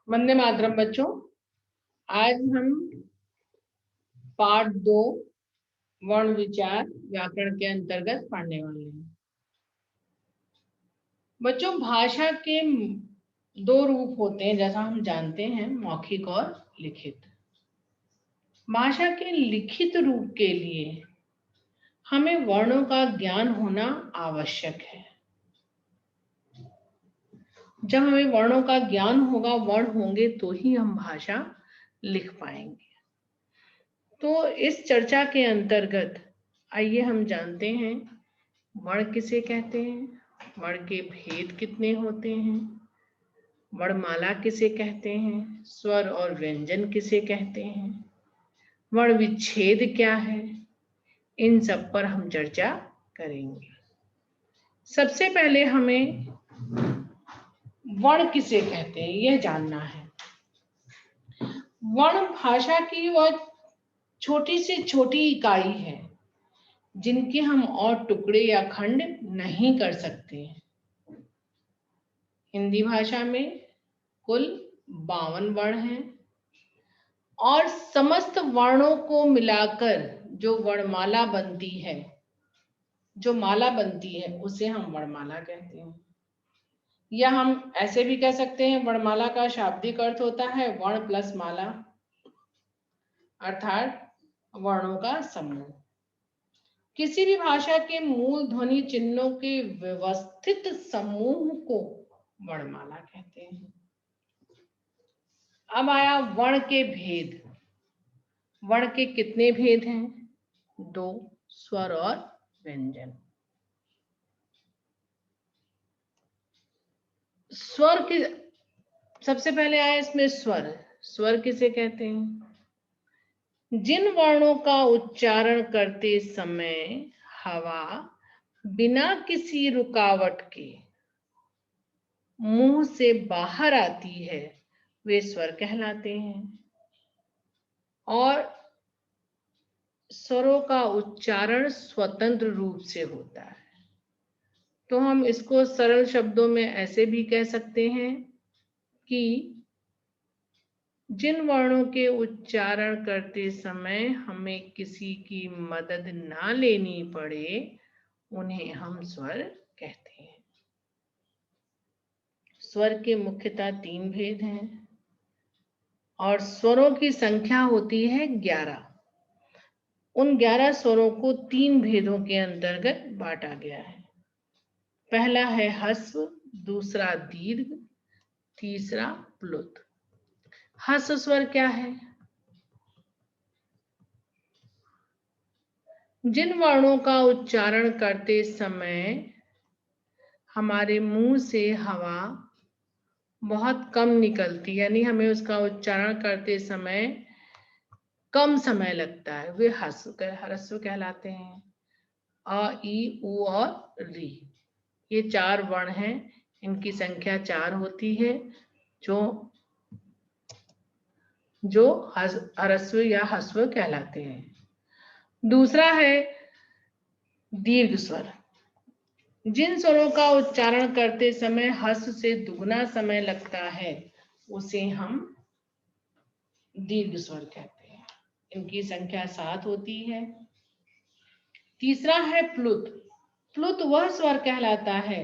वंदे मातरम बच्चों। आज हम पार्ट 2 वर्ण विचार व्याकरण के अंतर्गत पढ़ने वाले हैं। बच्चों, भाषा के दो रूप होते हैं, जैसा हम जानते हैं, मौखिक और लिखित। भाषा के लिखित रूप के लिए हमें वर्णों का ज्ञान होना आवश्यक है। जब हमें वर्णों का ज्ञान होगा, वर्ण होंगे, तो ही हम भाषा लिख पाएंगे। तो इस चर्चा के अंतर्गत आइए हम जानते हैं वर्ण किसे कहते हैं, वर्ण के भेद कितने होते हैं, वर्णमाला किसे कहते हैं, स्वर और व्यंजन किसे कहते हैं, वर्ण विच्छेद क्या है, इन सब पर हम चर्चा करेंगे। सबसे पहले हमें वर्ण किसे कहते हैं यह जानना है। वर्ण भाषा की वह छोटी से छोटी इकाई है जिनके हम और टुकड़े या खंड नहीं कर सकते हैं। हिंदी भाषा में कुल 52 वर्ण हैं और समस्त वर्णों को मिलाकर जो वर्णमाला बनती है, जो माला बनती है, उसे हम वर्णमाला कहते हैं। या हम ऐसे भी कह सकते हैं, वर्णमाला का शाब्दिक अर्थ होता है वर्ण प्लस माला, अर्थात वर्णों का समूह। किसी भी भाषा के मूल ध्वनि चिन्हों के व्यवस्थित समूह को वर्णमाला कहते हैं। अब आया वर्ण के भेद। वर्ण के कितने भेद हैं? 2, स्वर और व्यंजन। स्वर के सबसे पहले आया इसमें स्वर। स्वर किसे कहते हैं? जिन वर्णों का उच्चारण करते समय हवा बिना किसी रुकावट के मुंह से बाहर आती है, वे स्वर कहलाते हैं। और स्वरों का उच्चारण स्वतंत्र रूप से होता है। तो हम इसको सरल शब्दों में ऐसे भी कह सकते हैं कि जिन वर्णों के उच्चारण करते समय हमें किसी की मदद ना लेनी पड़े, उन्हें हम स्वर कहते हैं। स्वर के मुख्यतः 3 भेद हैं और स्वरों की संख्या होती है 11। उन 11 स्वरों को 3 भेदों के अंतर्गत बांटा गया है। पहला है ह्रस्व, दूसरा दीर्घ, तीसरा प्लुत। ह्रस्व स्वर क्या है? जिन वर्णों का उच्चारण करते समय हमारे मुंह से हवा बहुत कम निकलती, यानी हमें उसका उच्चारण करते समय कम समय लगता है, वे ह्रस्व कहलाते हैं। अ, ई, उ और री, ये 4 वर्ण हैं। इनकी संख्या 4 होती है, जो ह्रस्व या ह्रस्व कहलाते हैं। दूसरा है दीर्घ स्वर। जिन स्वरों का उच्चारण करते समय ह्रस्व से दुगना समय लगता है, उसे हम दीर्घ स्वर कहते हैं। इनकी संख्या 7 होती है। तीसरा है प्लुत। प्लुत वह स्वर कहलाता है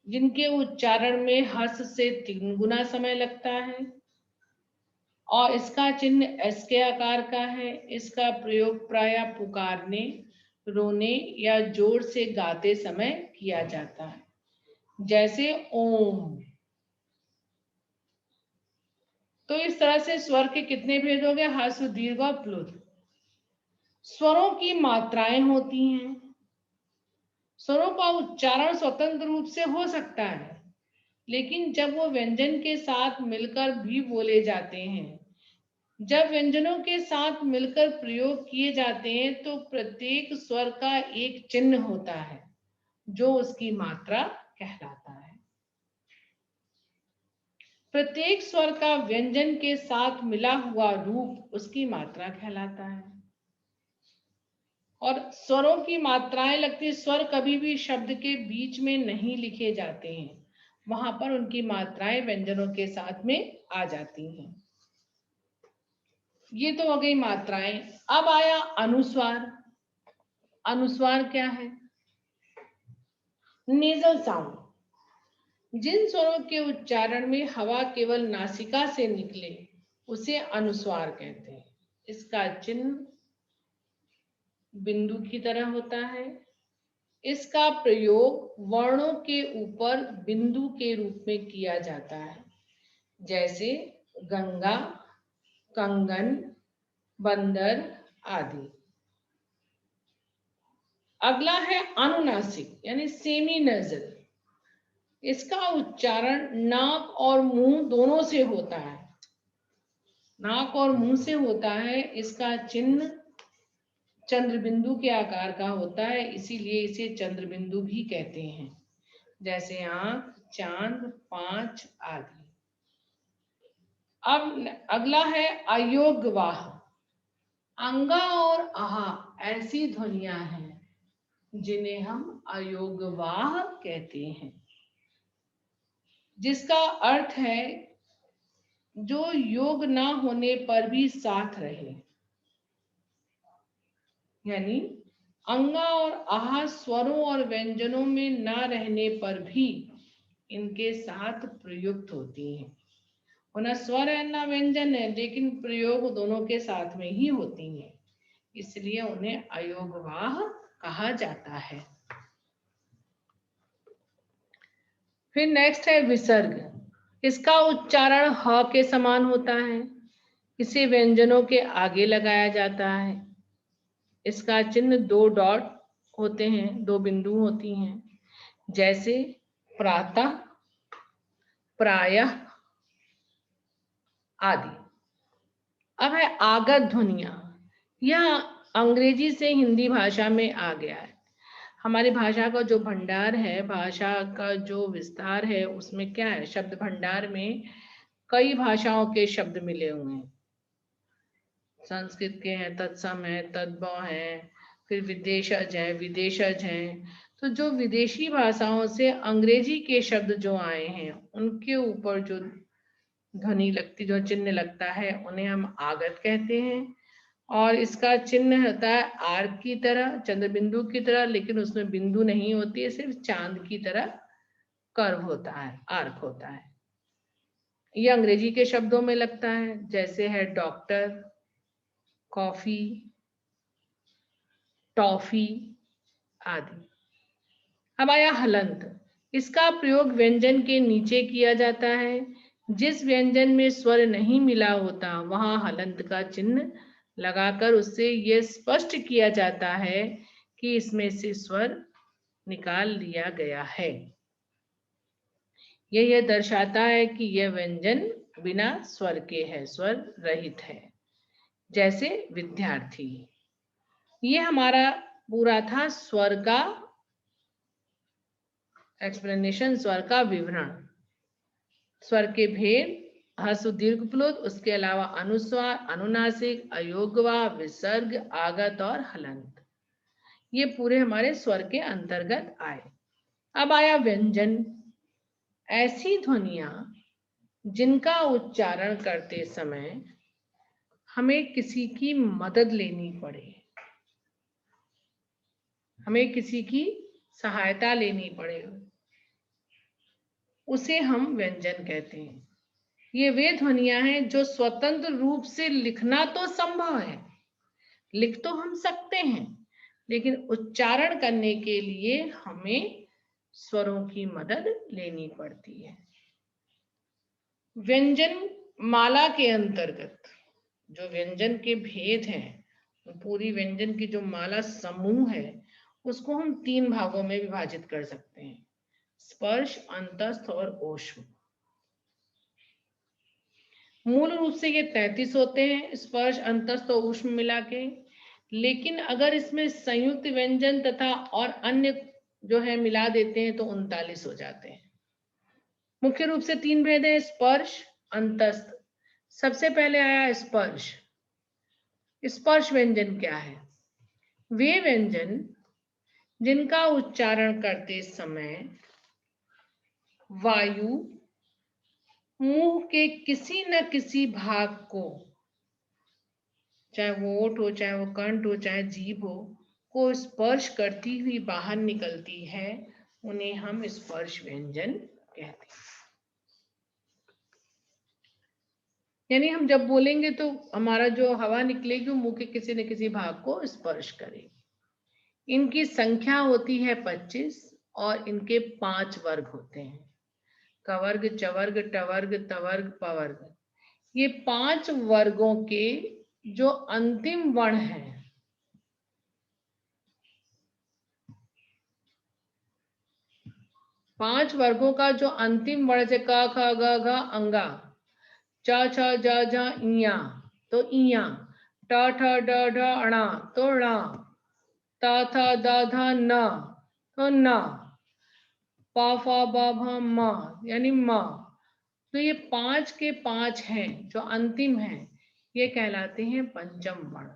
जिनके उच्चारण में ह्रस्व से 3 गुना समय लगता है और इसका चिन्ह एस के आकार का है। इसका प्रयोग प्रायः पुकारने, रोने या जोर से गाते समय किया जाता है, जैसे ओम। तो इस तरह से स्वर के कितने भेद हो गए? ह्रस्व, दीर्घ और प्लुत। स्वरों की मात्राएं होती हैं। स्वरों का उच्चारण स्वतंत्र रूप से हो सकता है, लेकिन जब वो व्यंजन के साथ मिलकर भी बोले जाते हैं, जब व्यंजनों के साथ मिलकर प्रयोग किए जाते हैं, तो प्रत्येक स्वर का एक चिन्ह होता है जो उसकी मात्रा कहलाता है। प्रत्येक स्वर का व्यंजन के साथ मिला हुआ रूप उसकी मात्रा कहलाता है। और स्वरों की मात्राएं लगती, स्वर कभी भी शब्द के बीच में नहीं लिखे जाते हैं, वहां पर उनकी मात्राएं व्यंजनों के साथ में आ जाती हैं। ये तो हो गई मात्राएं। अब आया अनुस्वार। अनुस्वार क्या है? Nasal sound. जिन स्वरों के उच्चारण में हवा केवल नासिका से निकले उसे अनुस्वार कहते हैं। इसका चिन्ह बिंदु की तरह होता है। इसका प्रयोग वर्णों के ऊपर बिंदु के रूप में किया जाता है, जैसे गंगा, कंगन, बंदर आदि। अगला है अनुनासिक यानी सेमी नेजल। इसका उच्चारण नाक और मुंह दोनों से होता है। नाक और मुंह से होता है। इसका चिन्ह चंद्रबिंदु के आकार का होता है, इसीलिए इसे चंद्रबिंदु भी कहते हैं, जैसे आंख, चांद, पांच आदि। अब अगला है अयोगवाह। अंगा और आहा ऐसी ध्वनियां हैं जिन्हें हम अयोगवाह कहते हैं, जिसका अर्थ है जो योग ना होने पर भी साथ रहे। यानी अंगा और आहा स्वरों और व्यंजनों में ना रहने पर भी इनके साथ प्रयुक्त होती हैं। ना स्वर है ना व्यंजन है, लेकिन प्रयोग दोनों के साथ में ही होती हैं, इसलिए उन्हें अयोगवाह कहा जाता है। फिर नेक्स्ट है विसर्ग। इसका उच्चारण ह के समान होता है। इसे व्यंजनों के आगे लगाया जाता है। इसका चिन्ह 2 डॉट होते हैं, 2 बिंदु होती हैं, जैसे प्रातः, प्रायः आदि। अब है आगत ध्वनियां। यह अंग्रेजी से हिंदी भाषा में आ गया है। हमारी भाषा का जो भंडार है, भाषा का जो विस्तार है, उसमें क्या है, शब्द भंडार में कई भाषाओं के शब्द मिले हुए हैं। संस्कृत के हैं, तत्सम है, तद्भव है, फिर विदेशज है, विदेशज हैं। तो जो विदेशी भाषाओं से अंग्रेजी के शब्द जो आए हैं, उनके ऊपर जो ध्वनि लगती, जो चिन्ह लगता है, उन्हें हम आगत कहते हैं। और इसका चिन्ह होता है आर्क की तरह, चंद्रबिंदु की तरह, लेकिन उसमें बिंदु नहीं होती है, सिर्फ चांद की तरह कर्व होता है, आर्क होता है। ये अंग्रेजी के शब्दों में लगता है, जैसे है डॉक्टर, कॉफी, टॉफी आदि। अब आया हलंत। इसका प्रयोग व्यंजन के नीचे किया जाता है। जिस व्यंजन में स्वर नहीं मिला होता वहां हलंत का चिन्ह लगाकर उससे यह स्पष्ट किया जाता है कि इसमें से स्वर निकाल लिया गया है। यह दर्शाता है कि यह व्यंजन बिना स्वर के है, स्वर रहित है, जैसे विद्यार्थी। ये हमारा पूरा था स्वर का एक्सप्लेनेशन, स्वर का विवरण। स्वर के भेद, ह्रस्व दीर्घ प्लुत, उसके अलावा अनुस्वार, अनुनासिक, अयोगवाह, विसर्ग, आगत और हलंत, ये पूरे हमारे स्वर के अंतर्गत आए। अब आया व्यंजन। ऐसी ध्वनियां जिनका उच्चारण करते समय हमें किसी की मदद लेनी पड़े, हमें किसी की सहायता लेनी पड़े, उसे हम व्यंजन कहते हैं। ये वे ध्वनियां हैं जो स्वतंत्र रूप से लिखना तो संभव है, लिख तो हम सकते हैं, लेकिन उच्चारण करने के लिए हमें स्वरों की मदद लेनी पड़ती है। व्यंजन माला के अंतर्गत जो व्यंजन के भेद हैं, पूरी व्यंजन की जो माला समूह है, उसको हम 3 भागों में विभाजित कर सकते हैं, स्पर्श, अंतस्थ और ओष्म। मूल रूप से ये 33 होते हैं, स्पर्श, अंतस्थ और ऊष्म मिला के। लेकिन अगर इसमें संयुक्त व्यंजन तथा और अन्य जो है मिला देते हैं तो 39 हो जाते हैं। मुख्य रूप से 3 भेद हैं, स्पर्श, अंतस्थ। सबसे पहले आया स्पर्श। स्पर्श व्यंजन क्या है? वे व्यंजन जिनका उच्चारण करते समय वायु मुंह के किसी न किसी भाग को, चाहे वो ओठ हो, चाहे वो कंठ हो, चाहे जीभ हो, को स्पर्श करती हुई बाहर निकलती है, उन्हें हम स्पर्श व्यंजन कहते हैं। यानी हम जब बोलेंगे तो हमारा जो हवा निकलेगी वो मुंह के किसी न किसी भाग को स्पर्श करेगी। इनकी संख्या होती है 25 और इनके 5 वर्ग होते हैं, कवर्ग, चवर्ग, टवर्ग, तवर्ग, पवर्ग। ये 5 वर्गों के जो अंतिम वर्ण हैं, पांच वर्गों का जो अंतिम वर्ण है, क ख ग घ अंगा, च छ ज झ इया तो इया, ट ठ ड ढ अणा तो णा, त थ द ध न तो न, प फ ब भ म यानी म। तो ये 5 के 5 हैं जो अंतिम हैं, ये कहलाते हैं पंचम वर्ण।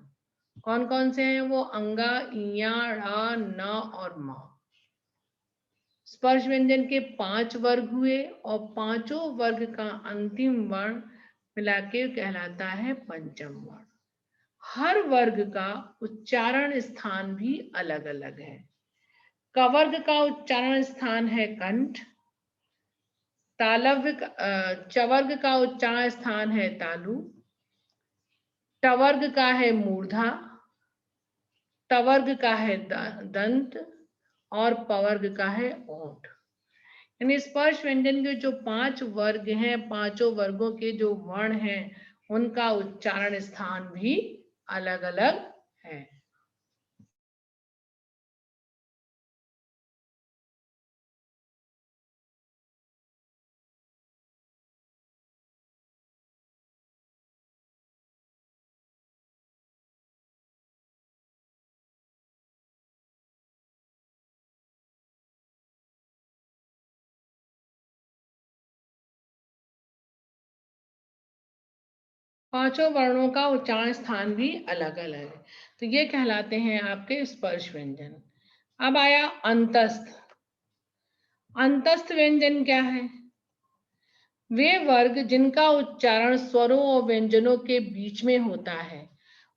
कौन कौन से हैं वो? अंगा, इया, ढ़, न और म। स्पर्श व्यंजन के 5 वर्ग हुए और पांचों वर्ग का अंतिम वर्ण मिला के कहलाता है पंचम वर्ण। हर वर्ग का उच्चारण स्थान भी अलग अलग है। कवर्ग का उच्चारण स्थान है कंठ, चवर्ग का उच्चारण स्थान है तालु, टवर्ग का है मूर्धा, तवर्ग का है दंत और पवर्ग का है ओठ। यानी स्पर्श व्यंजन के जो 5 वर्ग हैं, पांचों वर्गों के जो वर्ण हैं, उनका उच्चारण स्थान भी अलग अलग है। पांचों वर्णों का उच्चारण स्थान भी अलग अलग है, तो ये कहलाते हैं आपके स्पर्श व्यंजन। अब आया अंतस्थ। अंतस्थ व्यंजन क्या है? वे वर्ग जिनका उच्चारण स्वरों और व्यंजनों के बीच में होता है,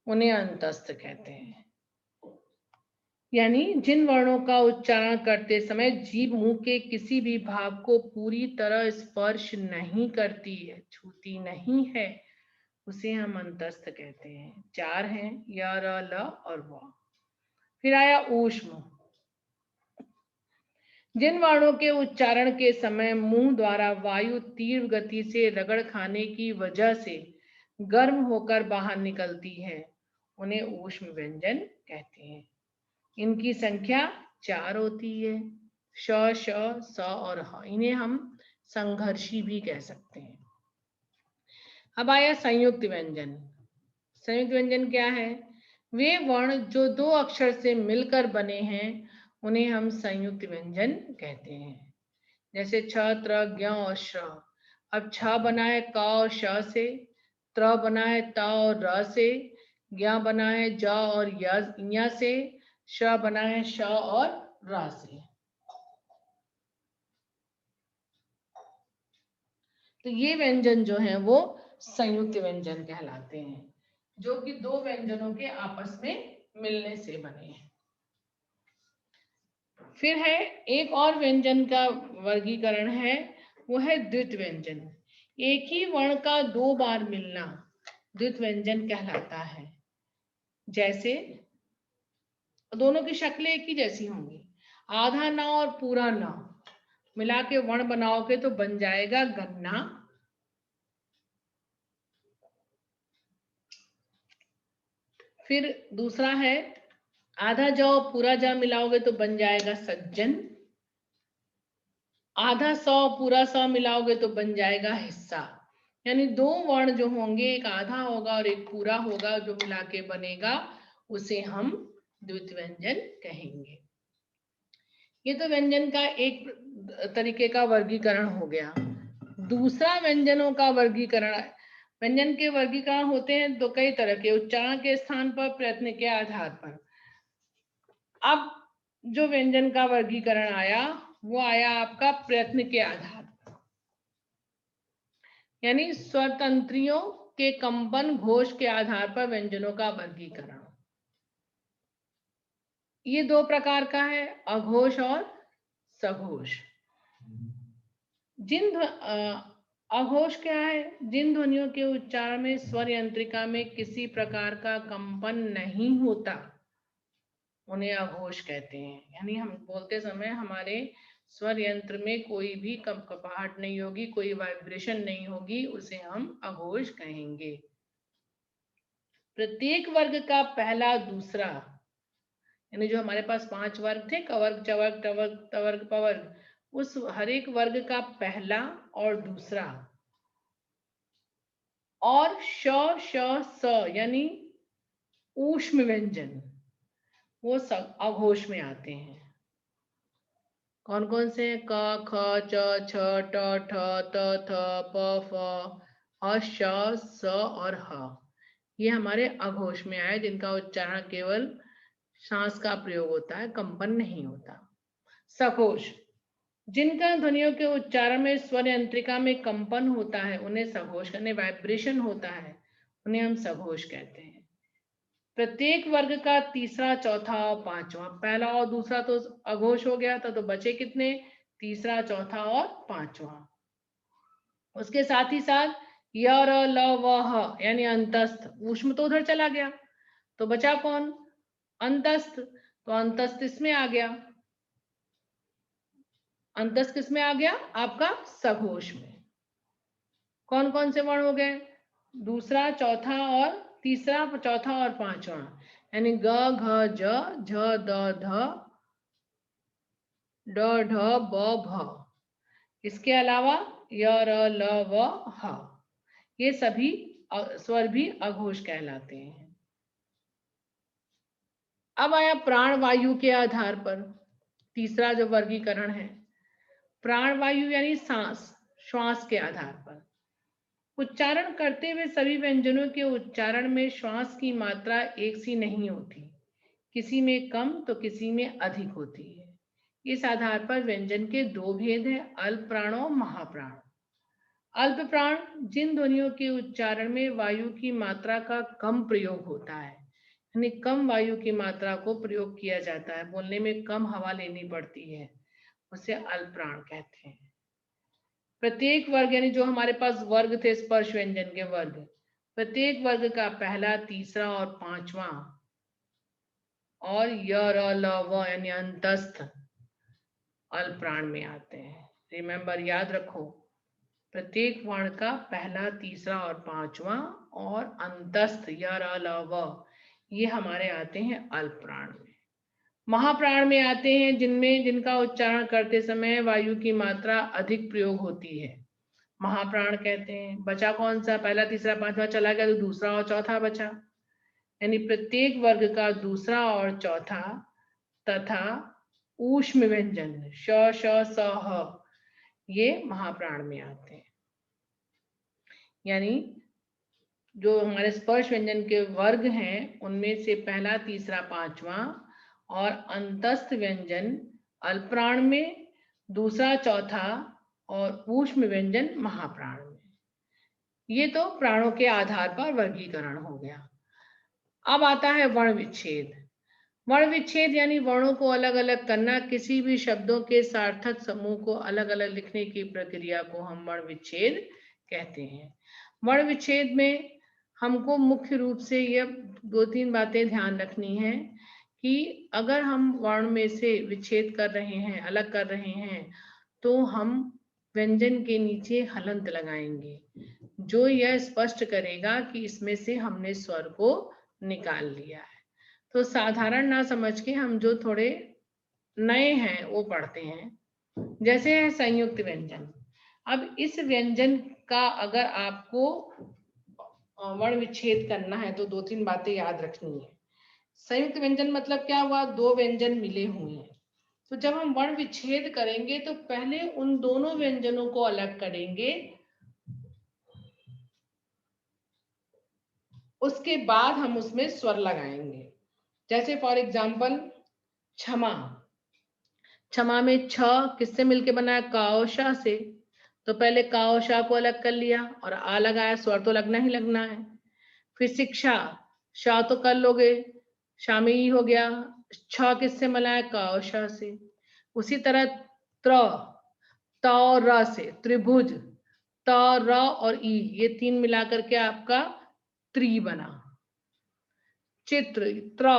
उन्हें अंतस्थ कहते हैं। यानी जिन वर्णों का उच्चारण करते समय जीभ मुंह के किसी भी भाग को पूरी तरह स्पर्श नहीं करती है, छूती नहीं है, उसे हम अंतस्थ कहते हैं। 4 हैं, य, र, ल और व। फिर आया ऊष्म। जिन वर्णों के उच्चारण के समय मुंह द्वारा वायु तीव्र गति से रगड़ खाने की वजह से गर्म होकर बाहर निकलती है, उन्हें ऊष्म व्यंजन कहते हैं। इनकी संख्या 4 होती है, श, श, स और ह। इन्हें हम संघर्षी भी कह सकते हैं। अब आया संयुक्त व्यंजन। संयुक्त व्यंजन क्या है? वे वर्ण जो 2 अक्षर से मिलकर बने हैं, उन्हें हम संयुक्त व्यंजन कहते हैं। जैसे छ, त्र, ज्ञ और श। अब छ बना है क और श से, त्र बना है त और र से, ज्ञ बना है ज और य से, श बना है श और र से। तो ये व्यंजन जो है वो संयुक्त व्यंजन कहलाते हैं, जो कि 2 व्यंजनों के आपस में मिलने से बने हैं। फिर है एक और व्यंजन का वर्गीकरण है, वो है द्वित व्यंजन। एक ही वर्ण का 2 बार मिलना द्वित व्यंजन कहलाता है। जैसे दोनों की शक्लें एक ही जैसी होंगी, आधा न और पूरा न मिला के वर्ण बनाओगे तो बन जाएगा गन्ना। फिर दूसरा है आधा ज और पूरा ज मिलाओगे तो बन जाएगा सज्जन। आधा सौ पूरा सौ मिलाओगे तो बन जाएगा हिस्सा। यानी 2 वर्ण जो होंगे, एक आधा होगा और एक पूरा होगा, जो मिला के बनेगा उसे हम द्वित व्यंजन कहेंगे। ये तो व्यंजन का एक तरीके का वर्गीकरण हो गया। दूसरा व्यंजनों का वर्गीकरण, व्यंजन के वर्गीकरण होते हैं तो कई तरह के, उच्चारण के स्थान पर, प्रयत्न के आधार पर। अब जो व्यंजन का वर्गीकरण आया वो आया आपका प्रयत्न के आधार यानी स्वर तंत्रियों के कंपन घोष के आधार पर व्यंजनों का वर्गीकरण। ये दो प्रकार का है, अघोष और सघोष। अघोष क्या है? जिन ध्वनियों के उच्चारण में स्वर यंत्रिका में किसी प्रकार का कंपन नहीं होता उन्हें अघोष कहते हैं। यानी हम बोलते समय हमारे स्वर यंत्र में कोई भी कंपकपाहट नहीं होगी, कोई वाइब्रेशन नहीं होगी, उसे हम अघोष कहेंगे। प्रत्येक वर्ग का पहला दूसरा, यानी जो हमारे पास 5 वर्ग थे, कवर्ग चवर्ग टवर्ग तवर्ग पवर्ग, उस हर एक वर्ग का पहला और दूसरा और श श स यानी ऊष्म व्यंजन वो सब अघोष में आते हैं। कौन कौन से? क ख च छ ट ठ त थ प फ ह श स और ह, ये हमारे अघोष में आए, जिनका उच्चारण केवल श्वास का प्रयोग होता है, कंपन नहीं होता। सघोष, जिनका ध्वनियों के उच्चारण में स्वर यंत्रिका में कंपन होता है उन्हें सघोष, यानी वाइब्रेशन होता है, उन्हें हम सघोष कहते हैं। प्रत्येक वर्ग का तीसरा, चौथा और पांचवा, पहला और दूसरा तो अघोष हो गया था, तो बचे कितने? तीसरा, चौथा और पांचवा। उसके साथ ही साथ य र ल व ह यानी अंतस्थ, ऊष्म तो उधर चला गया, तो बचा कौन? अंतस्थ। तो अंतस्थ इसमें आ गया, अंतस्थ किसमें आ गया? आपका सघोष में। कौन कौन से वर्ण हो गए? दूसरा, चौथा और तीसरा, चौथा और पांचवा, यानी ग घ ज झ द ध ड ढ ब भ। इसके अलावा य र ल व ह, ये सभी स्वर भी अघोष कहलाते हैं। अब आया प्राण वायु के आधार पर तीसरा जो वर्गीकरण है, प्राण वायु यानी सांस, श्वास के आधार पर। उच्चारण करते हुए सभी व्यंजनों के उच्चारण में श्वास की मात्रा एक सी नहीं होती, किसी में कम तो किसी में अधिक होती है। इस आधार पर व्यंजन के दो भेद हैं, अल्प प्राण और महाप्राण। अल्प प्राण जिन ध्वनियों के उच्चारण में वायु की मात्रा का कम प्रयोग होता है, यानी कम वायु की मात्रा को प्रयोग किया जाता है, बोलने में कम हवा लेनी पड़ती है, उसे अल्प प्राण कहते हैं। प्रत्येक वर्ग, यानी जो हमारे पास वर्ग थे स्पर्श व्यंजन के वर्ग, प्रत्येक वर्ग का पहला, तीसरा और पांचवा और य र ल व यानी अंतस्थ अल्प प्राण में आते हैं। रिमेंबर, याद रखो, प्रत्येक वर्ण का पहला, तीसरा और पांचवा और अंतस्थ य र ल व, ये हमारे आते हैं अल्प प्राण में। महाप्राण में आते हैं जिनका उच्चारण करते समय वायु की मात्रा अधिक प्रयोग होती है, महाप्राण कहते हैं। बचा कौन सा? पहला, तीसरा, पांचवा चला गया, तो दूसरा और चौथा बचा, यानी प्रत्येक वर्ग का दूसरा और चौथा तथा ऊष्म व्यंजन श श स ह, ये महाप्राण में आते हैं। यानी जो हमारे स्पर्श व्यंजन के वर्ग हैं उनमें से पहला, तीसरा, पांचवा और अंतस्थ व्यंजन अल्पप्राण में, दूसरा, चौथा और ऊष्म व्यंजन महाप्राण में। ये तो प्राणों के आधार पर वर्गीकरण हो गया। अब आता है वर्ण विच्छेद। वर्ण विच्छेद यानी वर्णों को अलग अलग करना, किसी भी शब्दों के सार्थक समूह को अलग अलग लिखने की प्रक्रिया को हम वर्ण विच्छेद कहते हैं। वर्ण विच्छेद में हमको मुख्य रूप से यह 2-3 बातें ध्यान रखनी है कि अगर हम वर्ण में से विच्छेद कर रहे हैं, अलग कर रहे हैं, तो हम व्यंजन के नीचे हलंत लगाएंगे, जो यह स्पष्ट करेगा कि इसमें से हमने स्वर को निकाल लिया है। तो साधारण ना समझ के हम जो थोड़े नए हैं वो पढ़ते हैं, जैसे है संयुक्त व्यंजन। अब इस व्यंजन का अगर आपको वर्ण विच्छेद करना है तो 2-3 बातें याद रखनी है। संयुक्त व्यंजन मतलब क्या हुआ? 2 व्यंजन मिले हुए हैं, तो जब हम वर्ण विच्छेद करेंगे तो पहले उन दोनों व्यंजनों को अलग करेंगे, उसके बाद हम उसमें स्वर लगाएंगे। जैसे फॉर एग्जाम्पल क्षमा, क्षमा में छ किससे मिलके बना है? क और श से, तो पहले का और शा को अलग कर लिया और आ लगाया, स्वर तो लगना ही लगना है। फिर शिक्षा, शा तो कर लोगे, शा में ई हो गया, छ किससे मिलाया, का और शा से। उसी तरह त्र, त और र से त्रिभुज, त र और ई ये तीन मिलाकर के आपका त्रि बना। चित्र, त्र,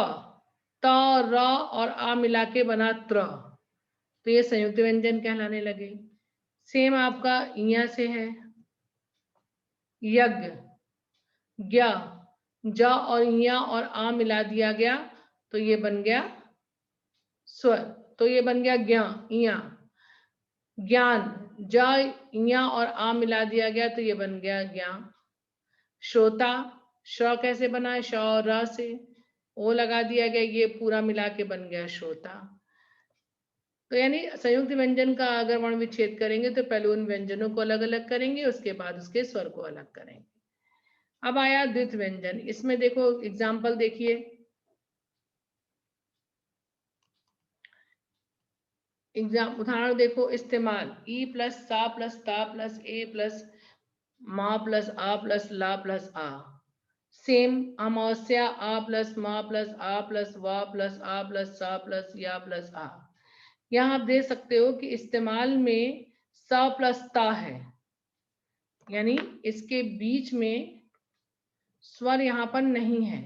त र और आ मिला के बना त्र, तो ये संयुक्त व्यंजन कहलाने लगे। सेम आपका इया से है, यज्ञ, ज्ञ, ज और इया और आ मिला दिया गया तो ये बन गया स्वर, तो ये बन गया ज्ञ, इया। ज्ञान, ज इया और आ मिला दिया गया तो ये बन गया ज्ञान। श्रोता, श कैसे बना है, श और र से ओ लगा दिया गया, ये पूरा मिला के बन गया श्रोता। तो यानी संयुक्त व्यंजन का अगर वर्ण विच्छेद करेंगे तो पहले उन व्यंजनों को अलग अलग करेंगे, उसके बाद उसके स्वर को अलग करेंगे। अब आया द्वित व्यंजन, इसमें देखो एग्जाम्पल देखिए। उदाहरण देखो, इस्तेमाल, ई प्लस सा प्लस ता प्लस ए प्लस मा प्लस आ प्लस ला प्लस आ। सेम, अमावस्या, आ प्लस मा प्लस आ प्लस वा प्लस आ प्लस सा प्लस या प्लस आ। यहाँ आप देख सकते हो कि इस्तेमाल में सा प्लस ता है, यानी इसके बीच में स्वर यहाँ पर नहीं है,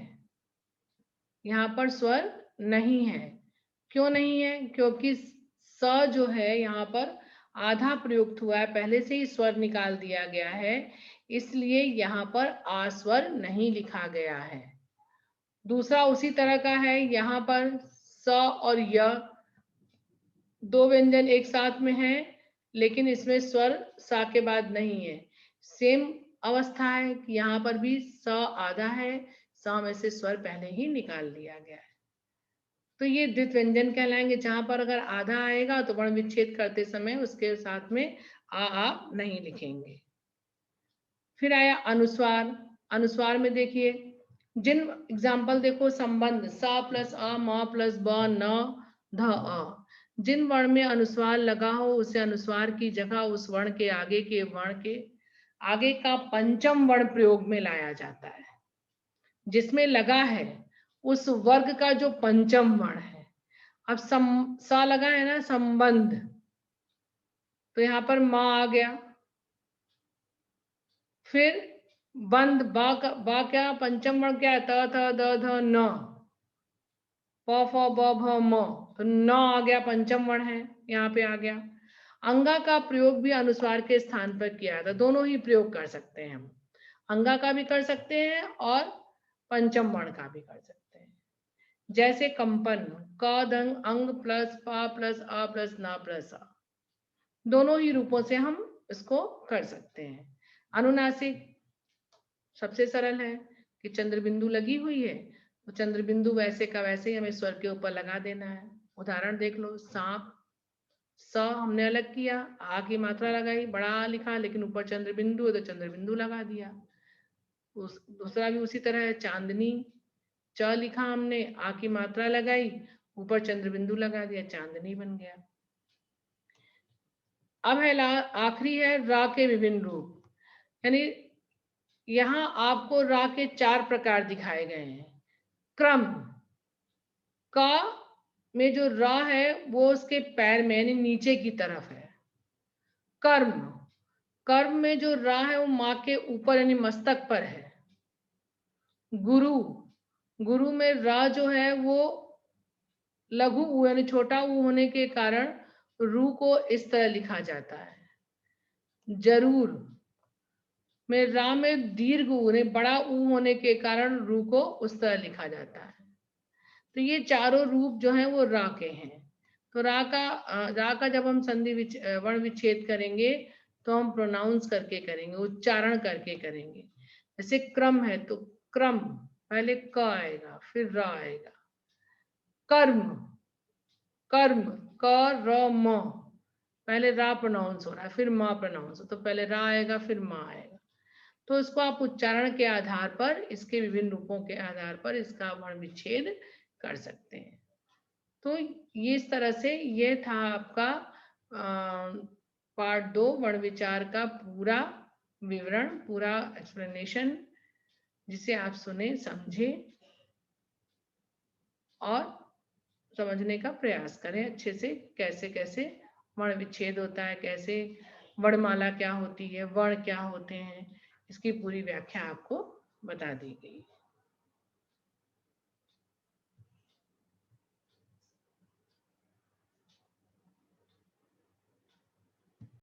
यहाँ पर स्वर नहीं है। क्यों नहीं है, क्योंकि स जो है यहाँ पर आधा प्रयुक्त हुआ है, पहले से ही स्वर निकाल दिया गया है, इसलिए यहाँ पर आ स्वर नहीं लिखा गया है। दूसरा उसी तरह का है, यहाँ पर स और य दो व्यंजन एक साथ में है, लेकिन इसमें स्वर सा के बाद नहीं है। सेम अवस्था है कि यहाँ पर भी स आधा है, स में से स्वर पहले ही निकाल दिया गया है। तो ये द्वित व्यंजन कहलाएंगे, जहां पर अगर आधा आएगा तो वर्ण विच्छेद करते समय उसके साथ में आ आप नहीं लिखेंगे। फिर आया अनुस्वार। अनुस्वार में देखिए जिन एग्जाम्पल देखो, संबंध, सा प्लस आ, मा प्लस ब, न, ध, अ। जिन वर्ण में अनुस्वार लगा हो उसे अनुस्वार की जगह उस वर्ण के आगे के वर्ण के आगे का पंचम वर्ण प्रयोग में लाया जाता है। जिसमें लगा है उस वर्ग का जो पंचम वर्ण है। अब सा लगा है ना, संबंध, तो यहाँ पर मा आ गया। फिर बंद, बा क्या पंचम वर्ण क्या है, त थ द ध न, प फ ब भ म, तो न आ गया, पंचम वर्ण है, यहाँ पे आ गया। अंगा का प्रयोग भी अनुस्वार के स्थान पर किया जाता है, दोनों ही प्रयोग कर सकते हैं हम, अंगा का भी कर सकते हैं और पंचम वर्ण का भी कर सकते हैं। जैसे कंपन, क दंग अंग प्लस पा प्लस आ प्लस ना प्लस आ, दोनों ही रूपों से हम इसको कर सकते हैं। अनुनासिक सबसे सरल है कि चंद्र बिंदु लगी हुई है तो चंद्र बिंदु वैसे का वैसे ही हमें स्वर के ऊपर लगा देना है। उदाहरण देख लो, सांप, स हमने अलग किया, आ की मात्रा लगाई, बड़ा आ लिखा, लेकिन ऊपर चंद्र बिंदु है तो चंद्र बिंदु लगा दिया। दूसरा भी उसी तरह है, चांदनी, च लिखा हमने, आ की मात्रा लगाई, ऊपर चंद्र बिंदु लगा दिया, चांदनी बन गया। अब है आखिरी है रा के विभिन्न रूप, यानी यहाँ आपको रा के 4 प्रकार दिखाए गए हैं। क्रम, का में जो रा है वो उसके पैर में यानी नीचे की तरफ है। कर्म, कर्म में जो रा है वो माँ के ऊपर यानी मस्तक पर है। गुरु, गुरु में रा जो है वो लघु ऊ यानी छोटा ऊ होने के कारण रू को इस तरह लिखा जाता है। जरूर में रा में दीर्घ ऊ यानी बड़ा ऊ होने के कारण रू को उस तरह लिखा जाता है। तो ये चारों रूप जो हैं वो रा के हैं। तो रा का जब हम संधि वर्ण विच्छेद करेंगे तो हम प्रोनाउंस करके करेंगे, उच्चारण करके करेंगे। जैसे क्रम है तो क्रम, पहले क आएगा फिर रा आएगा। कर्म, कर्म, क र म, पहले रा प्रोनाउंस हो रहा है फिर मा प्रोनाउंस हो, तो पहले रा आएगा फिर मा आएगा। तो इसको आप उच्चारण के आधार पर, इसके विभिन्न रूपों के आधार पर इसका वर्ण विच्छेद कर सकते हैं। तो ये इस तरह से ये था आपका पार्ट 2 वर्ण विचार का पूरा विवरण, पूरा एक्सप्लेनेशन, जिसे आप सुने, समझे और समझने का प्रयास करें अच्छे से। कैसे कैसे वर्ण विच्छेद होता है, कैसे वर्णमाला क्या होती है, वर्ण क्या होते हैं, इसकी पूरी व्याख्या आपको बता दी गई।